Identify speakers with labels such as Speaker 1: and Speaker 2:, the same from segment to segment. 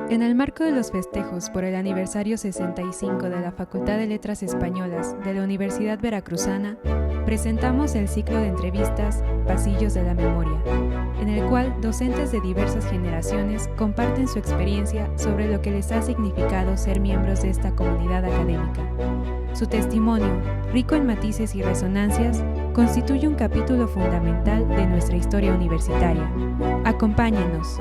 Speaker 1: En el marco de los festejos por el aniversario 65 de la Facultad de Letras Españolas de la Universidad Veracruzana, presentamos el ciclo de entrevistas Pasillos de la Memoria, en el cual docentes de diversas generaciones comparten su experiencia sobre lo que les ha significado ser miembros de esta comunidad académica. Su testimonio, rico en matices y resonancias, constituye un capítulo fundamental de nuestra historia universitaria. Acompáñenos.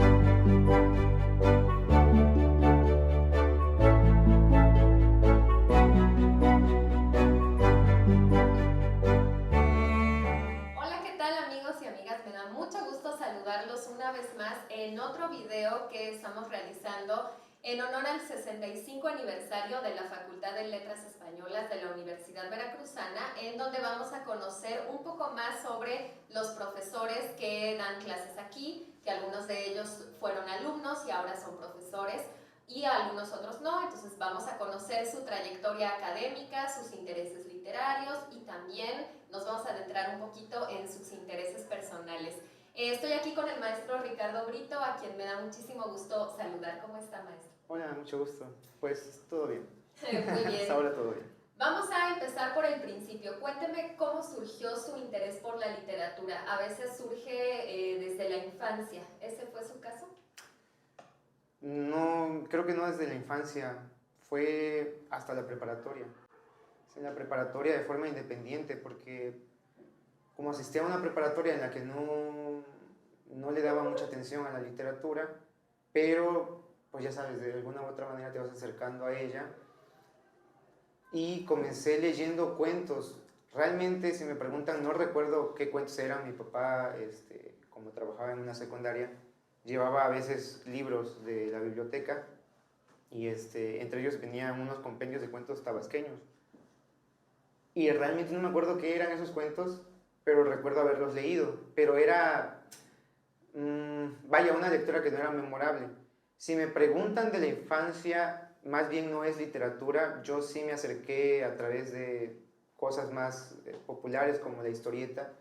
Speaker 2: Saludarlos una vez más en otro video que estamos realizando en honor al 65 aniversario de la Facultad de Letras Españolas de la Universidad Veracruzana, en donde vamos a conocer un poco más sobre los profesores que dan clases aquí, que algunos de ellos fueron alumnos y ahora son profesores, y algunos otros no. Entonces vamos a conocer su trayectoria académica, sus intereses literarios, y también nos vamos a adentrar un poquito en sus intereses personales. Estoy aquí con el maestro Ricardo Brito, a quien me da muchísimo gusto saludar. ¿Cómo está, maestro?
Speaker 3: Hola, mucho gusto. Pues todo bien.
Speaker 2: Muy bien.
Speaker 3: Hasta ahora todo bien.
Speaker 2: Vamos a empezar por el principio. Cuénteme cómo surgió su interés por la literatura. A veces surge desde la infancia. ¿Ese fue su caso?
Speaker 3: No, creo que no desde la infancia. Fue hasta la preparatoria. En la preparatoria de forma independiente, porque como asistí a una preparatoria en la que no le daba mucha atención a la literatura, pero pues ya sabes, de alguna u otra manera te vas acercando a ella, y comencé leyendo cuentos. Realmente, si me preguntan, no recuerdo qué cuentos eran. Mi papá, como trabajaba en una secundaria, llevaba a veces libros de la biblioteca, y entre ellos venían unos compendios de cuentos tabasqueños, y realmente no me acuerdo qué eran esos cuentos, pero recuerdo haberlos leído. Pero era, vaya, una lectura que no era memorable. Si me preguntan de la infancia, más bien no es literatura. Yo sí me acerqué a través de cosas más populares, como la historieta.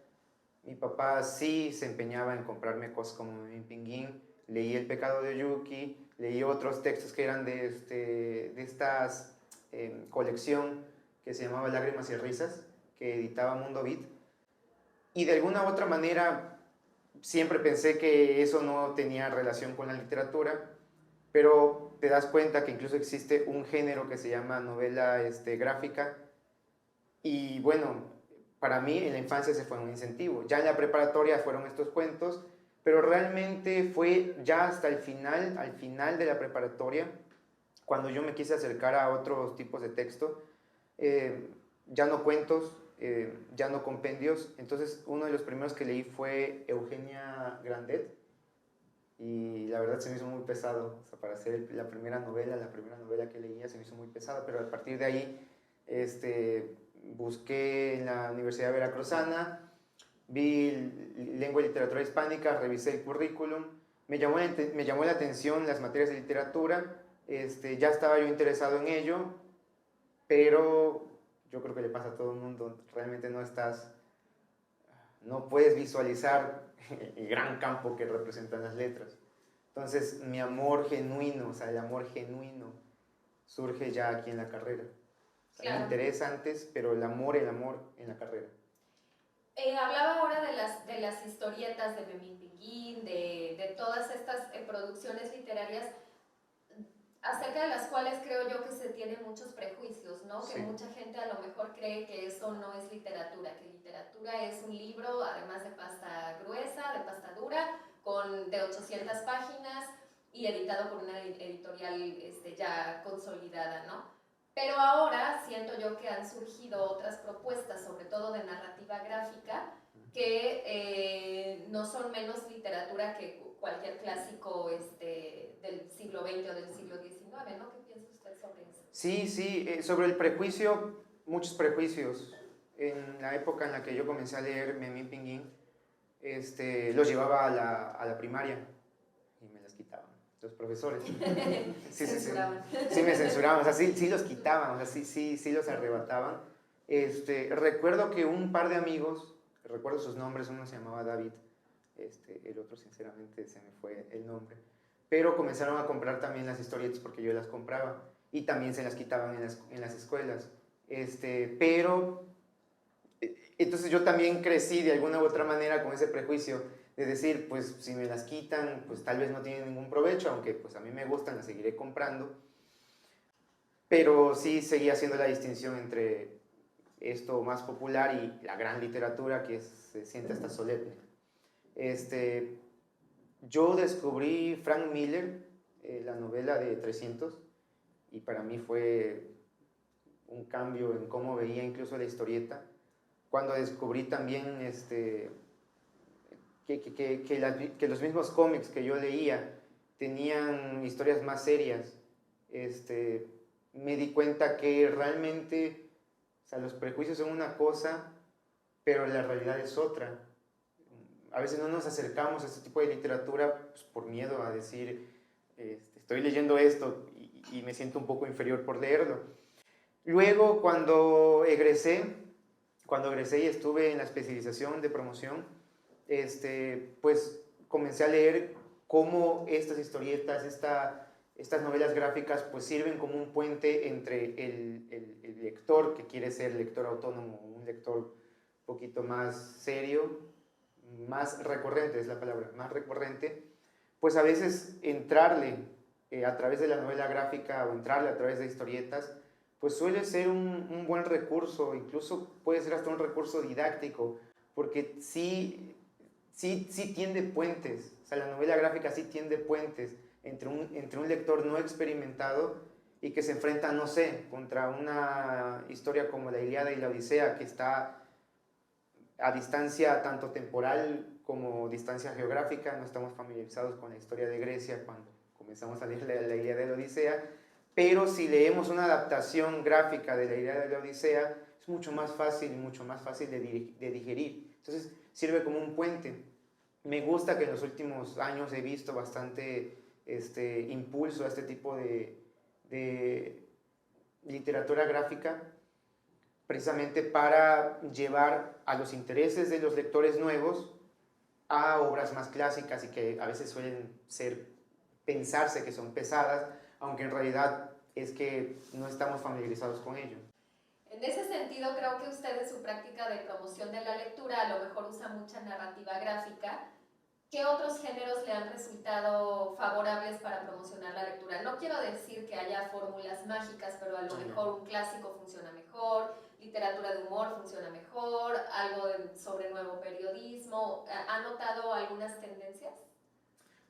Speaker 3: Mi papá sí se empeñaba en comprarme cosas como Memín Pinguín. Leí El pecado de Oyuki, leí otros textos que eran de esta colección que se llamaba Lágrimas y Risas, que editaba Mundo Beat. Y de alguna u otra manera siempre pensé que eso no tenía relación con la literatura, pero te das cuenta que incluso existe un género que se llama novela gráfica, y bueno, para mí en la infancia ese fue un incentivo. Ya en la preparatoria fueron estos cuentos, pero realmente fue ya hasta al final de la preparatoria, cuando yo me quise acercar a otros tipos de texto, ya no cuentos, ya no compendios. Entonces uno de los primeros que leí fue Eugenia Grandet, y la verdad se me hizo muy pesado. O sea, para hacer la primera novela que leía se me hizo muy pesado, pero a partir de ahí busqué en la Universidad Veracruzana, vi lengua y literatura hispánica, revisé el currículum, me llamó la atención las materias de literatura, ya estaba yo interesado en ello, pero yo creo que le pasa a todo el mundo, realmente no puedes visualizar el gran campo que representan las letras. Entonces mi amor genuino, o sea, el amor genuino surge ya aquí en la carrera. O sea, claro. Me interesa antes, pero el amor en la carrera.
Speaker 2: Hablaba ahora de las historietas de Memín Pinguín, de todas estas producciones literarias, acerca de las cuales creo yo que se tienen muchos prejuicios, ¿no? Sí. Que mucha gente a lo mejor cree que eso no es literatura, que literatura es un libro, además de pasta gruesa, de pasta dura, de 800 páginas y editado por una editorial ya consolidada, ¿no? Pero ahora siento yo que han surgido otras propuestas, sobre todo de narrativa gráfica, que no son menos literatura que cualquier clásico del siglo XX o del siglo XIX, ¿no? ¿Qué piensa usted sobre eso?
Speaker 3: Sí, sobre el prejuicio, muchos prejuicios. En la época en la que yo comencé a leer Memín Pinguín, los llevaba a la primaria y me las quitaban los profesores. Sí, me censuraban, o sea, sí los quitaban, o sea, sí los arrebataban. Recuerdo que un par de amigos, recuerdo sus nombres, uno se llamaba David, el otro sinceramente se me fue el nombre, pero comenzaron a comprar también las historietas porque yo las compraba y también se las quitaban en las escuelas. Pero entonces yo también crecí de alguna u otra manera con ese prejuicio de decir, pues si me las quitan, pues tal vez no tienen ningún provecho, aunque pues a mí me gustan, las seguiré comprando. Pero sí seguía haciendo la distinción entre esto más popular y la gran literatura que se siente hasta solemne. Yo descubrí Frank Miller, la novela de 300, y para mí fue un cambio en cómo veía incluso la historieta. Cuando descubrí también que los mismos cómics que yo leía tenían historias más serias, me di cuenta que realmente, o sea, los prejuicios son una cosa, pero la realidad es otra. A veces no nos acercamos a este tipo de literatura pues, por miedo a decir, estoy leyendo esto y me siento un poco inferior por leerlo. Luego, cuando egresé y estuve en la especialización de promoción, pues comencé a leer cómo estas historietas, estas novelas gráficas, pues sirven como un puente entre el lector que quiere ser lector autónomo, un lector un poquito más serio, más recurrente, es la palabra, más recurrente, pues a veces entrarle a través de la novela gráfica o entrarle a través de historietas, pues suele ser un buen recurso, incluso puede ser hasta un recurso didáctico, porque sí tiende puentes, o sea, la novela gráfica sí tiende puentes entre un lector no experimentado y que se enfrenta, no sé, contra una historia como la Ilíada y la Odisea, que está a distancia tanto temporal como distancia geográfica. No estamos familiarizados con la historia de Grecia cuando comenzamos a leer la Ilíada y la Odisea, pero si leemos una adaptación gráfica de la Ilíada y la Odisea, es mucho más fácil de digerir. Entonces sirve como un puente. Me gusta que en los últimos años he visto bastante impulso a este tipo de literatura gráfica, precisamente para llevar a los intereses de los lectores nuevos a obras más clásicas y que a veces suelen pensarse que son pesadas, aunque en realidad es que no estamos familiarizados con ello.
Speaker 2: En ese sentido, creo que usted en su práctica de promoción de la lectura a lo mejor usa mucha narrativa gráfica. ¿Qué otros géneros le han resultado favorables para promocionar la lectura? No quiero decir que haya fórmulas mágicas, pero a lo mejor un clásico funciona mejor, literatura de humor funciona mejor, algo sobre nuevo periodismo. ¿Ha notado algunas tendencias?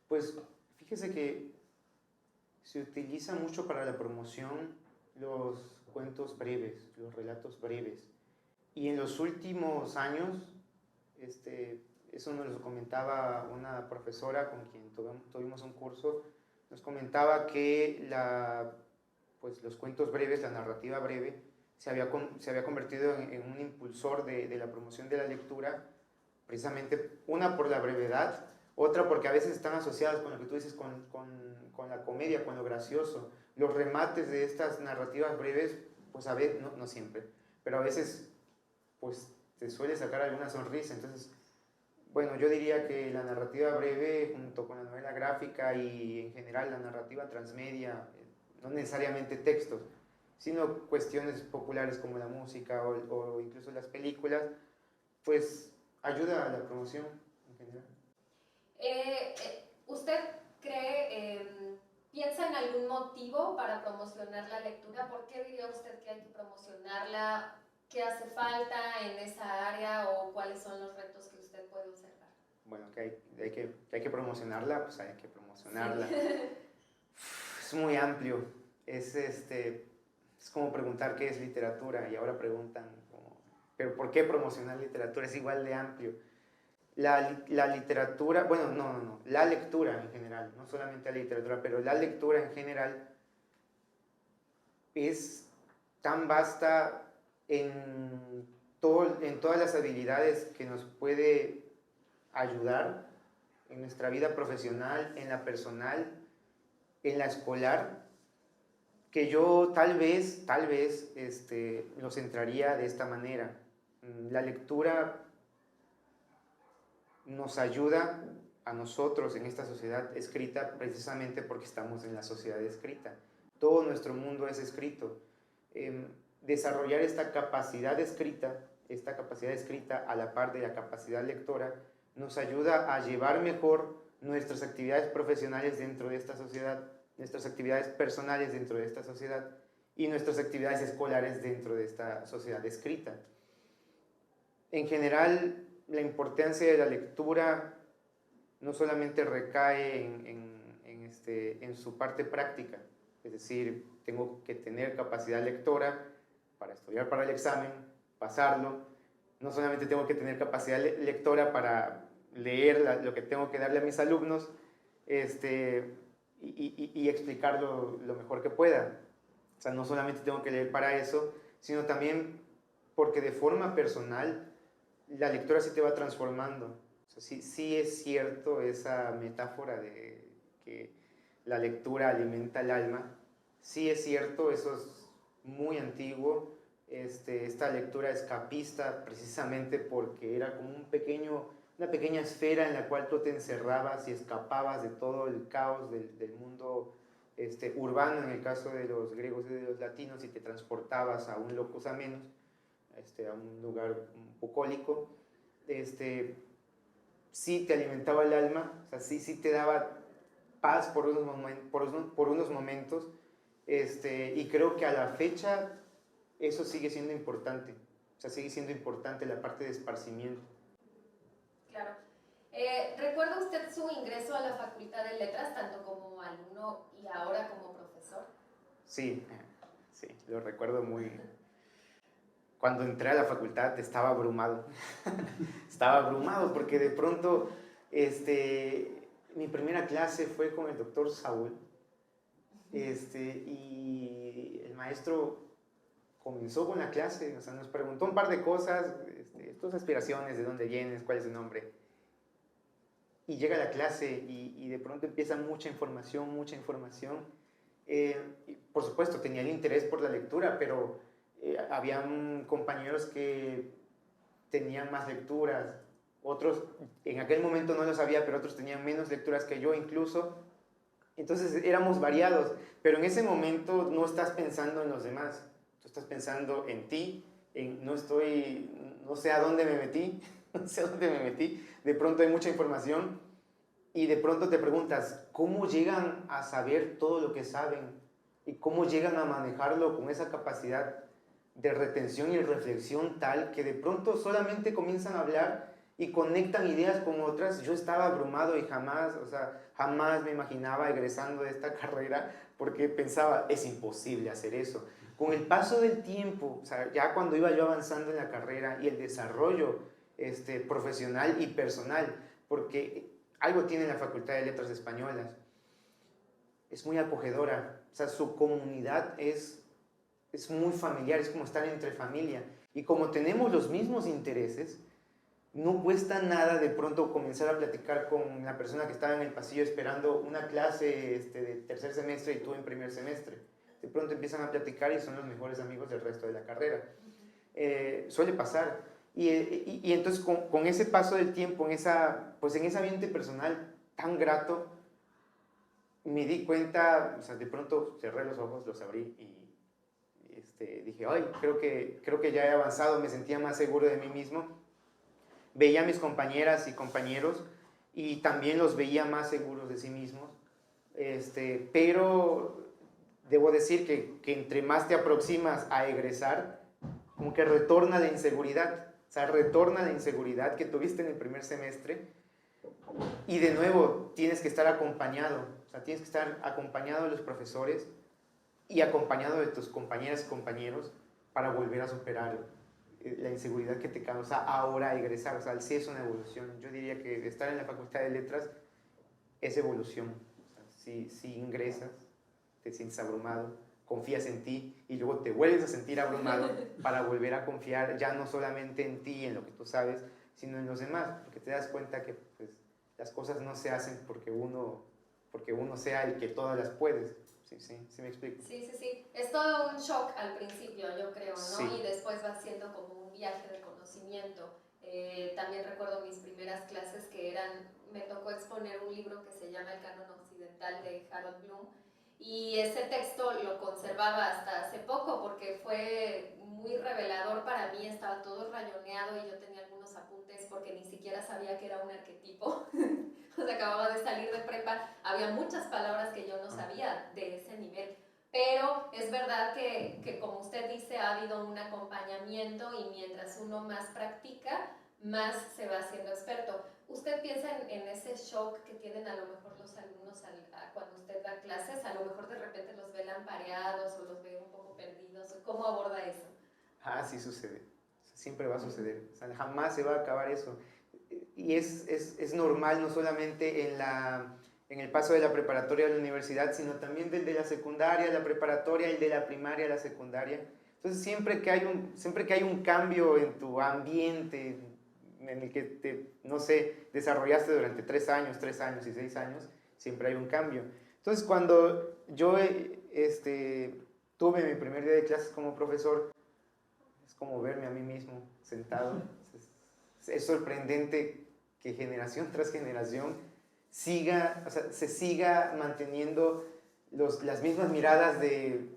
Speaker 3: Pues fíjese que se utiliza mucho para la promoción los cuentos breves, los relatos breves. Y en los últimos años, eso nos lo comentaba una profesora con quien tuvimos un curso, nos comentaba que pues los cuentos breves, la narrativa breve, se había convertido en un impulsor de la promoción de la lectura, precisamente una por la brevedad, otra porque a veces están asociadas con lo que tú dices, con la comedia, con lo gracioso. Los remates de estas narrativas breves, pues a veces, no siempre, pero a veces pues te suele sacar alguna sonrisa. Entonces, bueno, yo diría que la narrativa breve junto con la novela gráfica y en general la narrativa transmedia, no necesariamente textos, sino cuestiones populares como la música o incluso las películas, pues ayuda a la promoción en general.
Speaker 2: ¿Usted piensa en algún motivo para promocionar la lectura? ¿Por qué diría usted que hay que promocionarla? ¿Qué hace falta en esa área o cuáles son los retos que usted puede observar?
Speaker 3: Bueno, que hay que promocionarla, pues hay que promocionarla. Sí. Es muy amplio. Es como preguntar qué es literatura y ahora preguntan, ¿pero por qué promocionar literatura? Es igual de amplio. La literatura, bueno, no, la lectura en general, no solamente la literatura, pero la lectura en general es tan vasta en todas las habilidades que nos puede ayudar en nuestra vida profesional, en la personal, en la escolar, que yo tal vez lo centraría de esta manera. La lectura nos ayuda a nosotros en esta sociedad escrita precisamente porque estamos en la sociedad escrita. Todo nuestro mundo es escrito. Desarrollar esta capacidad escrita a la par de la capacidad lectora nos ayuda a llevar mejor nuestras actividades profesionales dentro de esta sociedad, nuestras actividades personales dentro de esta sociedad y nuestras actividades escolares dentro de esta sociedad escrita. En general, la importancia de la lectura no solamente recae en su parte práctica, es decir, tengo que tener capacidad lectora para estudiar para el examen, pasarlo, no solamente tengo que tener capacidad lectora para leer lo que tengo que darle a mis alumnos y explicarlo lo mejor que pueda. O sea, no solamente tengo que leer para eso, sino también porque de forma personal la lectura sí te va transformando. O sea, sí es cierto esa metáfora de que la lectura alimenta el alma. Sí es cierto, eso es muy antiguo. Esta lectura escapista precisamente porque era como una pequeña esfera en la cual tú te encerrabas y escapabas de todo el caos del mundo urbano, en el caso de los griegos y de los latinos, y te transportabas a un locus amenus, a un lugar bucólico. Sí te alimentaba el alma, o sea, sí te daba paz por unos momentos, y creo que a la fecha eso sigue siendo importante, o sea, sigue siendo importante la parte de esparcimiento.
Speaker 2: Claro. ¿Recuerda usted su ingreso a la Facultad de Letras, tanto como alumno y ahora como profesor?
Speaker 3: Sí, lo recuerdo muy. Cuando entré a la facultad estaba abrumado. Estaba abrumado porque de pronto mi primera clase fue con el doctor Saúl, y el maestro comenzó con la clase, o sea, nos preguntó un par de cosas, tus aspiraciones, de dónde vienes, cuál es tu nombre. Y llega la clase y de pronto empieza mucha información. Por supuesto, tenía el interés por la lectura, pero habían compañeros que tenían más lecturas, otros en aquel momento no lo sabía, pero otros tenían menos lecturas que yo incluso. Entonces éramos variados, pero en ese momento no estás pensando en los demás, tú estás pensando en ti, no sé a dónde me metí, de pronto hay mucha información y de pronto te preguntas, ¿cómo llegan a saber todo lo que saben? ¿Y cómo llegan a manejarlo con esa capacidad de retención y reflexión tal que de pronto solamente comienzan a hablar y conectan ideas con otras? Yo estaba abrumado y jamás me imaginaba egresando de esta carrera porque pensaba, es imposible hacer eso. Con el paso del tiempo, o sea, ya cuando iba yo avanzando en la carrera y el desarrollo profesional y personal, porque algo tiene la Facultad de Letras Españolas, es muy acogedora, o sea, su comunidad es muy familiar, es como estar entre familia. Y como tenemos los mismos intereses, no cuesta nada de pronto comenzar a platicar con la persona que estaba en el pasillo esperando una clase de tercer semestre y tú en primer semestre. De pronto empiezan a platicar y son los mejores amigos del resto de la carrera. Suele pasar. Y entonces con ese paso del tiempo, en ese ambiente personal tan grato, me di cuenta, o sea, de pronto cerré los ojos, los abrí y dije, ay, creo que ya he avanzado, me sentía más seguro de mí mismo. Veía a mis compañeras y compañeros y también los veía más seguros de sí mismos, pero debo decir que entre más te aproximas a egresar, como que retorna la inseguridad, o sea, retorna la inseguridad que tuviste en el primer semestre y de nuevo tienes que estar acompañado, o sea, tienes que estar acompañado de los profesores y acompañado de tus compañeras y compañeros para volver a superar la inseguridad que te causa ahora egresar. O sea, sí es una evolución. Yo diría que estar en la Facultad de Letras es evolución. O sea, si ingresas, te sientes abrumado, confías en ti y luego te vuelves a sentir abrumado para volver a confiar ya no solamente en ti, en lo que tú sabes, sino en los demás, porque te das cuenta que pues, las cosas no se hacen porque uno sea el que todas las puedes. Sí me explico.
Speaker 2: Sí. Es todo un shock al principio, yo creo, ¿no?
Speaker 3: Sí.
Speaker 2: Y después va siendo como un viaje de conocimiento. También recuerdo mis primeras clases me tocó exponer un libro que se llama El Canon Occidental de Harold Bloom, y ese texto lo conservaba hasta hace poco porque fue muy revelador para mí. Estaba todo rayoneado y yo tenía algunos apuntes porque ni siquiera sabía que era un arquetipo. O sea, acababa de salir de prepa, había muchas palabras que yo no sabía de ese nivel. Pero es verdad que como usted dice, ha habido un acompañamiento, y mientras uno más practica, más se va haciendo experto. ¿Usted piensa en ese shock que tienen a lo mejor los alumnos cuando usted da clases? A lo mejor de repente los ve lampareados o los ve un poco perdidos. ¿Cómo aborda eso?
Speaker 3: Ah, sí sucede. Siempre va a suceder. O sea, jamás se va a acabar eso. Y es normal, no solamente en el paso de la preparatoria a la universidad, sino también desde la secundaria a la preparatoria y de la primaria a la secundaria. Entonces, siempre que hay un cambio en tu ambiente, en el que no sé, desarrollaste durante 3 años y 6 años, siempre hay un cambio. Entonces, cuando yo tuve mi primer día de clases como profesor, es como verme a mí mismo sentado. Es sorprendente que generación tras generación se siga manteniendo las mismas miradas de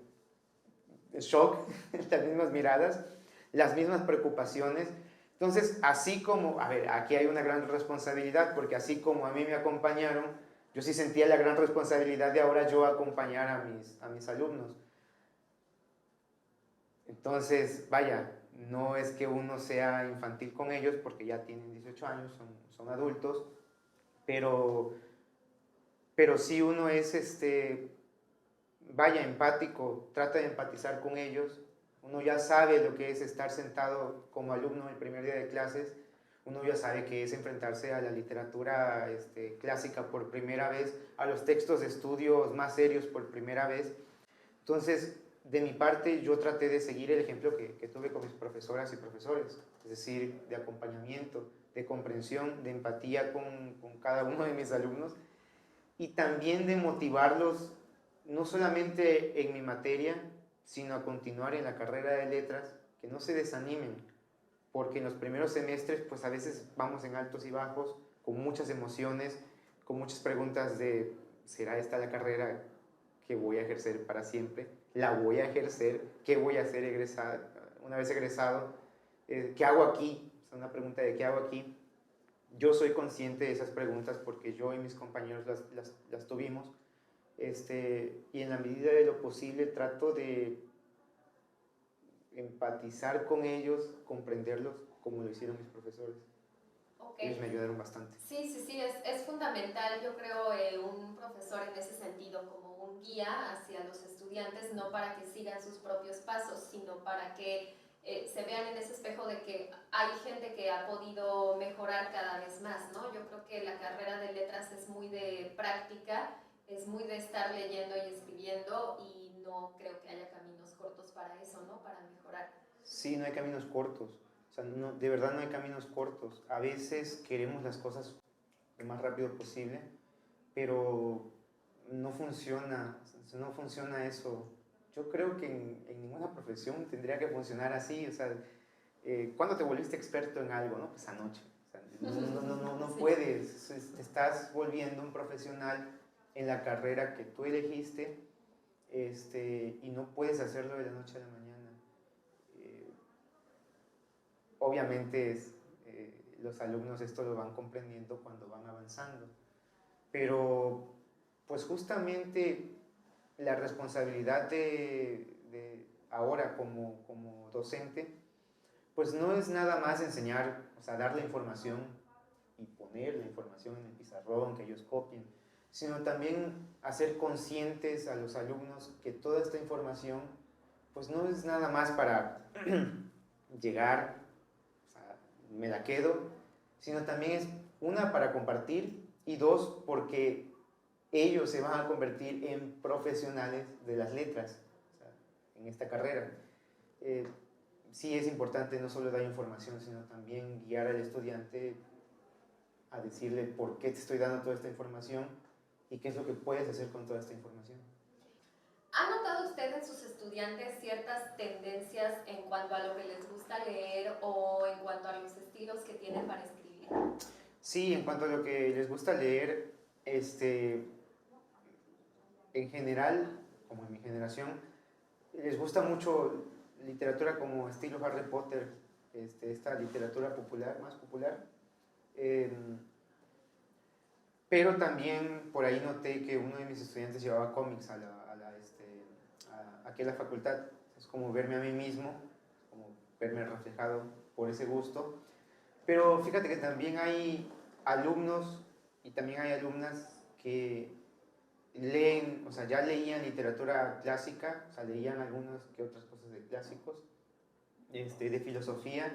Speaker 3: shock, las mismas miradas, las mismas preocupaciones. Entonces, así como, a ver, aquí hay una gran responsabilidad, porque así como a mí me acompañaron, yo sí sentía la gran responsabilidad de ahora yo acompañar a mis alumnos. Entonces, vaya, no es que uno sea infantil con ellos, porque ya tienen 18 años, son adultos, pero sí uno es, vaya, empático, trata de empatizar con ellos. Uno ya sabe lo que es estar sentado como alumno el primer día de clases, uno ya sabe que es enfrentarse a la literatura clásica por primera vez, a los textos de estudios más serios por primera vez. Entonces, de mi parte, yo traté de seguir el ejemplo que tuve con mis profesoras y profesores, es decir, de acompañamiento, de comprensión, de empatía con cada uno de mis alumnos, y también de motivarlos, no solamente en mi materia, sino a continuar en la carrera de letras, que no se desanimen, porque en los primeros semestres, pues a veces vamos en altos y bajos, con muchas emociones, con muchas preguntas de, ¿será esta la carrera que voy a ejercer para siempre? ¿La voy a ejercer? ¿Qué voy a hacer una vez egresado? ¿Qué hago aquí? Es una pregunta de ¿qué hago aquí? Yo soy consciente de esas preguntas porque yo y mis compañeros las tuvimos, y en la medida de lo posible trato de empatizar con ellos, comprenderlos como lo hicieron mis profesores. Okay. Ellos me ayudaron bastante.
Speaker 2: Sí, es fundamental, yo creo, un profesor en ese sentido, como un guía hacia los estudiantes, no para que sigan sus propios pasos, sino para que se vean en ese espejo de que hay gente que ha podido mejorar cada vez más, ¿no? Yo creo que la carrera de letras es muy de práctica, es muy de estar leyendo y escribiendo, y no creo que haya caminos cortos para eso, ¿no? Para mejorar.
Speaker 3: Sí, no hay caminos cortos. O sea, no, de verdad no hay caminos cortos. A veces queremos las cosas lo más rápido posible, pero no funciona eso. Yo creo que en ninguna profesión tendría que funcionar así. O sea, ¿cuándo te volviste experto en algo? No, pues anoche. O sea, no sí. Puedes. Te estás volviendo un profesional en la carrera que tú elegiste, y no puedes hacerlo de la noche a la mañana. Obviamente los alumnos esto lo van comprendiendo cuando van avanzando, pero pues justamente la responsabilidad de ahora como docente, pues no es nada más enseñar, o sea, dar la información y poner la información en el pizarrón, que ellos copien, sino también hacer conscientes a los alumnos que toda esta información pues no es nada más para llegar, me la quedo, sino también es una para compartir, y dos porque ellos se van a convertir en profesionales de las letras, o sea, en esta carrera. Sí es importante no solo dar información, sino también guiar al estudiante a decirle por qué te estoy dando toda esta información y qué es lo que puedes hacer con toda esta información.
Speaker 2: ¿Ha notado usted en sus estudiantes ciertas tendencias en cuanto a lo que les gusta leer o en cuanto a los estilos que tienen para escribir?
Speaker 3: Sí, en cuanto a lo que les gusta leer, en general, como en mi generación, les gusta mucho literatura como estilo Harry Potter, esta literatura popular, más popular. Pero también por ahí noté que uno de mis estudiantes llevaba cómics aquí a la facultad. Es como verme a mí mismo, como verme reflejado por ese gusto. Pero fíjate que también hay alumnos y también hay alumnas que leen, o sea, ya leían literatura clásica, o sea, leían algunas que otras cosas de clásicos, de filosofía.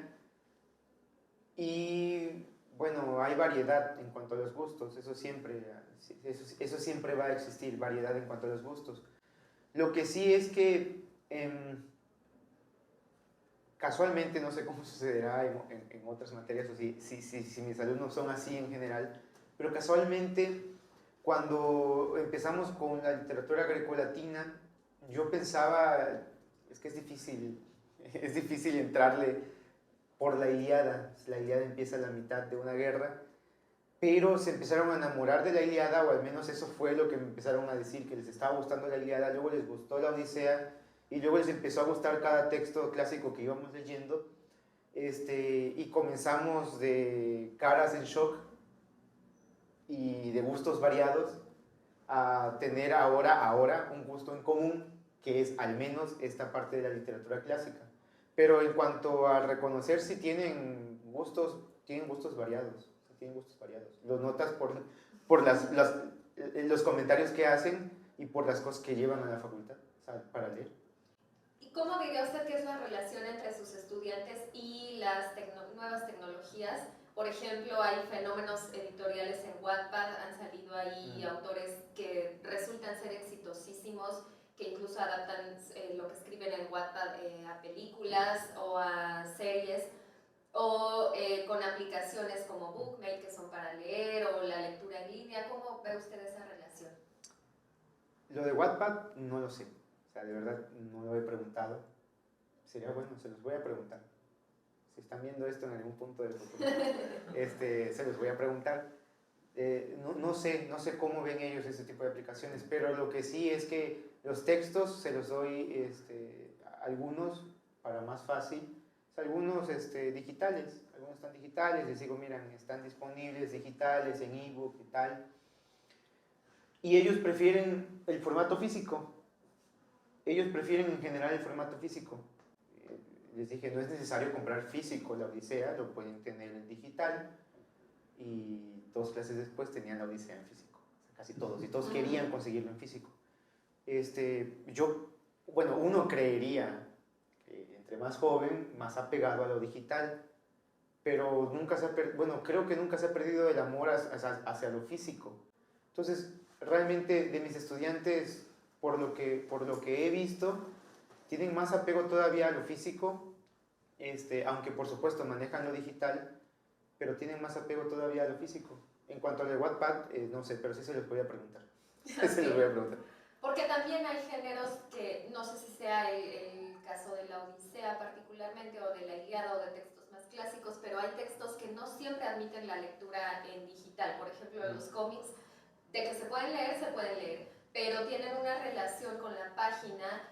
Speaker 3: Y bueno, hay variedad en cuanto a los gustos, eso siempre va a existir, variedad en cuanto a los gustos. Lo que sí es que casualmente, no sé cómo sucederá en otras materias o si mis alumnos son así en general, pero casualmente cuando empezamos con la literatura grecolatina, yo pensaba, es que es difícil entrarle por la Ilíada. La Ilíada empieza a la mitad de una guerra, pero se empezaron a enamorar de la Ilíada, o al menos eso fue lo que me empezaron a decir, que les estaba gustando la Ilíada, luego les gustó la Odisea, y luego les empezó a gustar cada texto clásico que íbamos leyendo, y comenzamos de caras en shock y de gustos variados a tener ahora un gusto en común, que es al menos esta parte de la literatura clásica. Pero en cuanto a reconocer si tienen gustos variados. Los notas por los comentarios que hacen y por las cosas que llevan a la facultad, o sea, para leer.
Speaker 2: ¿Y cómo diría usted que es la relación entre sus estudiantes y las nuevas tecnologías? Por ejemplo, hay fenómenos editoriales en Wattpad, han salido ahí autores que resultan ser exitosísimos, que incluso adaptan lo que escriben en Wattpad a películas o a series, o con aplicaciones como Bookmate, que son para leer, o la lectura en línea. ¿Cómo ve usted esa relación?
Speaker 3: Lo de Wattpad no lo sé, o sea, de verdad no lo he preguntado. Sería bueno, se los voy a preguntar. Si están viendo esto en algún punto del futuro, se los voy a preguntar. No sé cómo ven ellos este tipo de aplicaciones, pero lo que sí es que los textos se los doy algunos para más fácil, algunos digitales, algunos están digitales, les digo, miren, están disponibles digitales en ebook y tal, y ellos prefieren el formato físico, ellos prefieren en general el formato físico. Les dije, no es necesario comprar físico la Odisea, lo pueden tener en digital, y 2 clases después tenían la Odisea en físico, casi todos, y todos querían conseguirlo en físico. Uno creería que entre más joven, más apegado a lo digital, pero creo que nunca se ha perdido el amor hacia lo físico. Entonces, realmente de mis estudiantes, por lo que he visto, tienen más apego todavía a lo físico, aunque por supuesto manejan lo digital, pero tienen más apego todavía a lo físico. En cuanto a lo de Wattpad, no sé, pero sí se los voy a preguntar. Se los voy a preguntar.
Speaker 2: Porque también hay géneros que, no sé si sea el caso de la Odisea particularmente, o de la Ilíada, o de textos más clásicos, pero hay textos que no siempre admiten la lectura en digital. Por ejemplo, los cómics, de que se pueden leer, pero tienen una relación con la página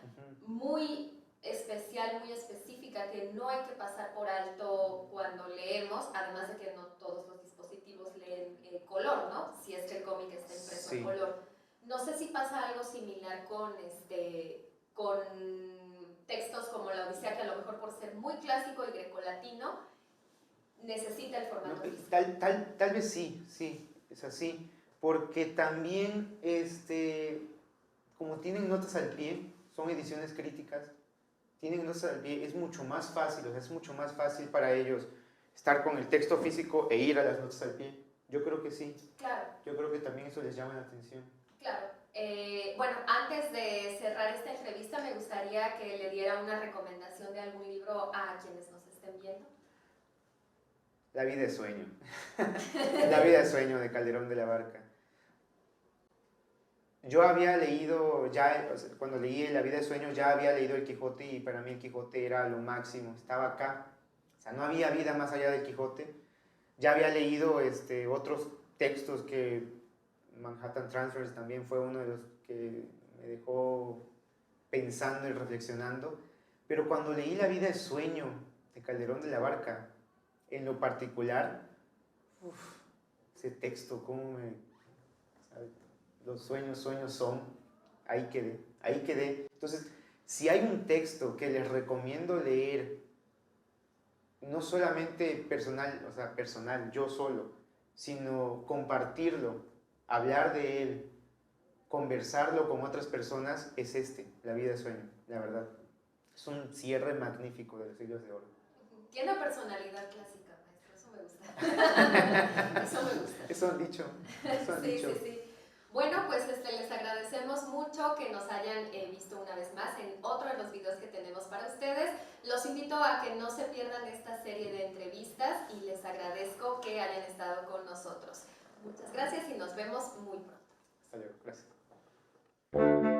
Speaker 2: muy especial, muy específica, que no hay que pasar por alto cuando leemos, además de que no todos los dispositivos leen color, ¿no? Si es que el cómic está impreso en color. No sé si pasa algo similar con textos como la Odisea, que a lo mejor por ser muy clásico y grecolatino, necesita el formato físico.
Speaker 3: Tal vez sí, es así, porque también, como tienen notas al pie, son ediciones críticas, tienen notas al pie, es mucho más fácil para ellos estar con el texto físico e ir a las notas al pie. Yo creo que sí.
Speaker 2: Claro.
Speaker 3: Yo creo que también eso les llama la atención.
Speaker 2: Claro. Bueno, antes de cerrar esta entrevista, me gustaría que le diera una recomendación de algún libro a quienes nos estén viendo.
Speaker 3: La vida es sueño. La vida es sueño, de Calderón de la Barca. yo había leído, ya o sea, cuando leí La vida de sueño, ya había leído el Quijote y para mí el Quijote era lo máximo, estaba acá. O sea, no había vida más allá del Quijote. Ya había leído otros textos que Manhattan Transfers también fue uno de los que me dejó pensando y reflexionando. Pero cuando leí La vida de sueño de Calderón de la Barca, en lo particular, ese texto, cómo me... ¿sabe? Los sueños, sueños son, ahí quedé, ahí quedé. Entonces, si hay un texto que les recomiendo leer, no solamente personal, o sea, personal, yo solo, sino compartirlo, hablar de él, conversarlo con otras personas, es La vida de sueño, la verdad. Es un cierre magnífico de los siglos de oro.
Speaker 2: Tiene personalidad clásica, maestro, eso me gusta. Eso me gusta.
Speaker 3: Eso han dicho. Eso han dicho.
Speaker 2: Sí, sí, sí. Bueno, pues les agradecemos mucho que nos hayan visto una vez más en otro de los videos que tenemos para ustedes. Los invito a que no se pierdan esta serie de entrevistas y les agradezco que hayan estado con nosotros. Muchas gracias y nos vemos muy pronto.
Speaker 3: Hasta luego, gracias.